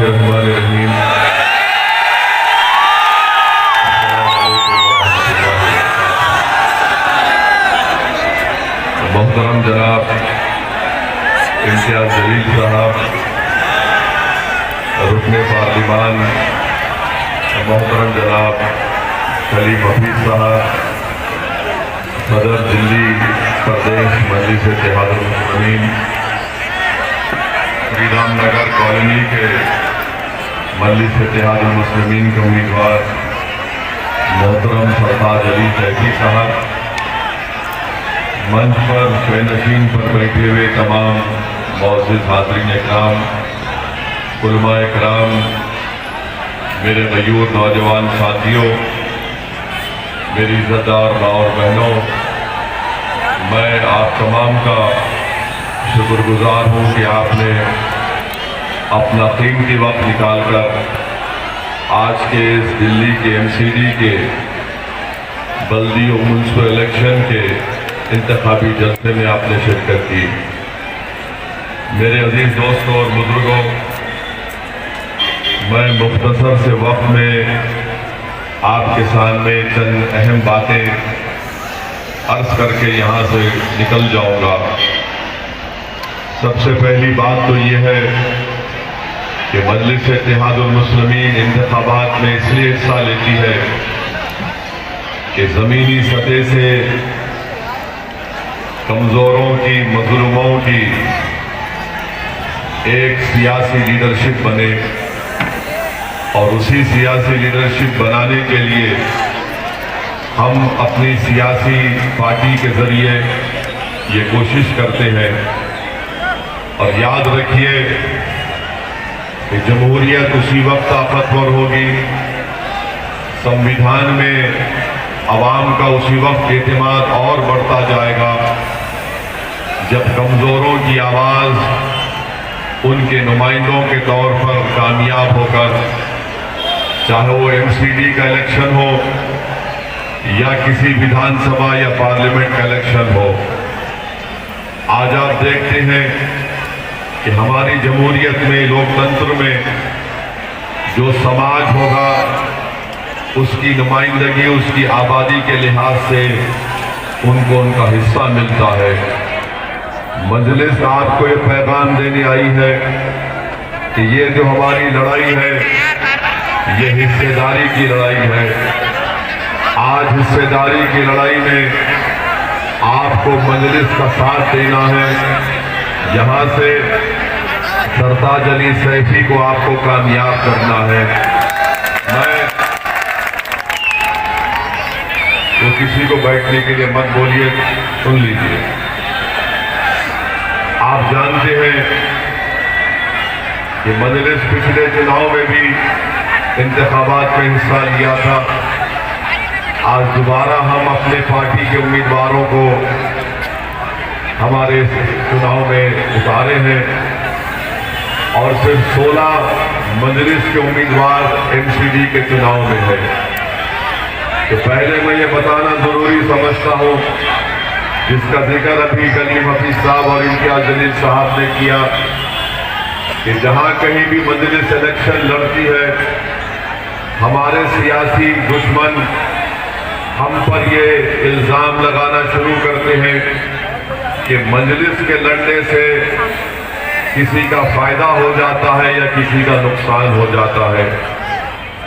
الرحمن الرحیم۔ محترم جناب امتیاز جلیل صاحب، رکن پارلیمان محترم جناب سلیم حفیظ صاحب، صدر دلی پردیش مجلس اتحاد المسلمین، شری رام نگر کالونی کے مجلس اتحاد المسلمین کے امیدوار محترم سرفراز علی تیسی صاحب، منچ پر شے نشین پر بیٹھے ہوئے تمام معزز حاضرین اکرام، علماء اکرام، میرے غیور نوجوان ساتھیوں، میری عزتدار ماں اور بہنوں، میں آپ تمام کا شکر گزار ہوں کہ آپ نے اپنا قیمتی وقت نکال کر آج کے اس دلی کے MCD کے بلدی و میونسپل الیکشن کے انتخابی جلسے میں آپ نے شرکت کی۔ میرے عزیز دوستوں اور بزرگوں، میں مختصر سے وقت میں آپ کے سامنے چند اہم باتیں عرض کر کے یہاں سے نکل جاؤں گا۔ سب سے پہلی بات تو یہ ہے کہ مجلس اتحاد المسلمین انتخابات میں اس لیے حصہ لیتی ہے کہ زمینی سطح سے کمزوروں کی، مظلوموں کی ایک سیاسی لیڈرشپ بنے، اور اسی سیاسی لیڈرشپ بنانے کے لیے ہم اپنی سیاسی پارٹی کے ذریعے یہ کوشش کرتے ہیں۔ اور یاد رکھیے کہ جمہوریت اسی وقت طاقتور ہوگی، سمویدھان میں عوام کا اسی وقت اعتماد اور بڑھتا جائے گا جب کمزوروں کی آواز ان کے نمائندوں کے طور پر کامیاب ہو کر، چاہے وہ MCD کا الیکشن ہو یا کسی ویدھان سبھا یا پارلیمنٹ کا الیکشن ہو۔ آج آپ دیکھتے ہیں کہ ہماری جمہوریت میں، لوکتنتر میں جو سماج ہوگا اس کی نمائندگی، اس کی آبادی کے لحاظ سے ان کو ان کا حصہ ملتا ہے۔ مجلس آپ کو یہ پیغام دینے آئی ہے کہ یہ جو ہماری لڑائی ہے یہ حصہ داری کی لڑائی ہے۔ آج حصہ داری کی لڑائی میں آپ کو مجلس کا ساتھ دینا ہے۔ یہاں سے سرفراز علی تیسی کو آپ کو کامیاب کرنا ہے۔ تو کسی کو بیٹھنے کے لیے مت بولیے، سن لیجیے۔ آپ جانتے ہیں کہ مجلس پچھلے چناؤ میں بھی انتخابات میں حصہ لیا تھا۔ آج دوبارہ ہم اپنے پارٹی کے امیدواروں کو ہمارے چناؤ میں اتارے ہیں، اور صرف 16 مجلس کے امیدوار MCD کے چناؤ میں ہیں۔ تو پہلے میں یہ بتانا ضروری سمجھتا ہوں، جس کا ذکر ابھی سلیم حفیظ صاحب اور امتیاز جلیل صاحب نے کیا، کہ جہاں کہیں بھی مجلس الیکشن لڑتی ہے، ہمارے سیاسی دشمن ہم پر یہ الزام لگانا شروع کرتے ہیں کہ مجلس کے لڑنے سے کسی کا فائدہ ہو جاتا ہے یا کسی کا نقصان ہو جاتا ہے۔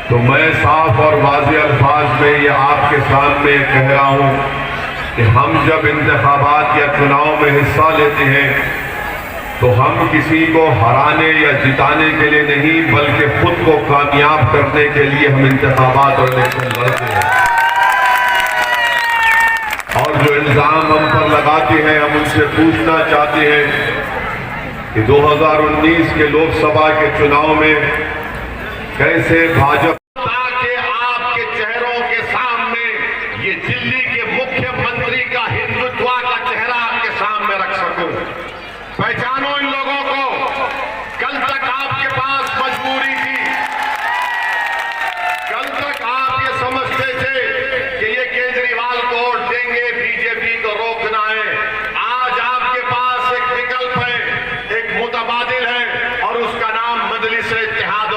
تو میں صاف اور واضح الفاظ میں یہ آپ کے سامنے کہہ رہا ہوں کہ ہم جب انتخابات یا چناؤ میں حصہ لیتے ہیں تو ہم کسی کو ہرانے یا جتانے کے لیے نہیں، بلکہ خود کو کامیاب کرنے کے لیے ہم انتخابات اور الیکشن لڑتے ہیں۔ اور جو الزام ہم پر لگاتے ہیں، ہم ان سے پوچھنا چاہتے ہیں کہ 2019 کے لوک سبھا کے چناؤ میں کیسے بھاجپا تاکہ آپ کے چہروں کے سامنے یہ دلی کے مکھیہ منتری کا ہندوتوا کا چہرہ آپ کے سامنے رکھ سکوں۔ پہچانو ان لوگوں کو۔ کل تک آپ کے پاس مجبوری تھی، کل تک آپ یہ سمجھتے تھے کہ یہ کیجریوال کو ووٹ دیں گے، BJP کو روکنا ہے۔ آج آپ کے پاس ایک وکلپ ہے، ایک متبادل ہے، اور اس کا نام مجلس اتحاد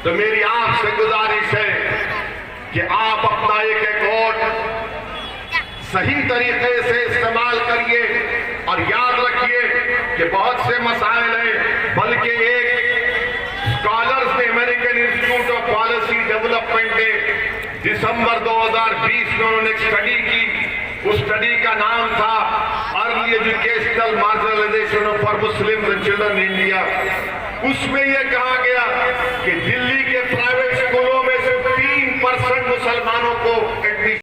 تو میری آپ سے گزارش ہے کہ آپ اپنا ایک ووٹ صحیح طریقے سے استعمال کریے اور یاد رکھیے کہ بہت سے مسائل ہیں، بلکہ ایک اسکالرز نے American institute of policy development نے دسمبر 2020 میں انہوں نے ایک اسٹڈی کی. اس اسٹڈی کا نام تھا early educational marginalization for Muslims and children in India. اس میں یہ کہا گیا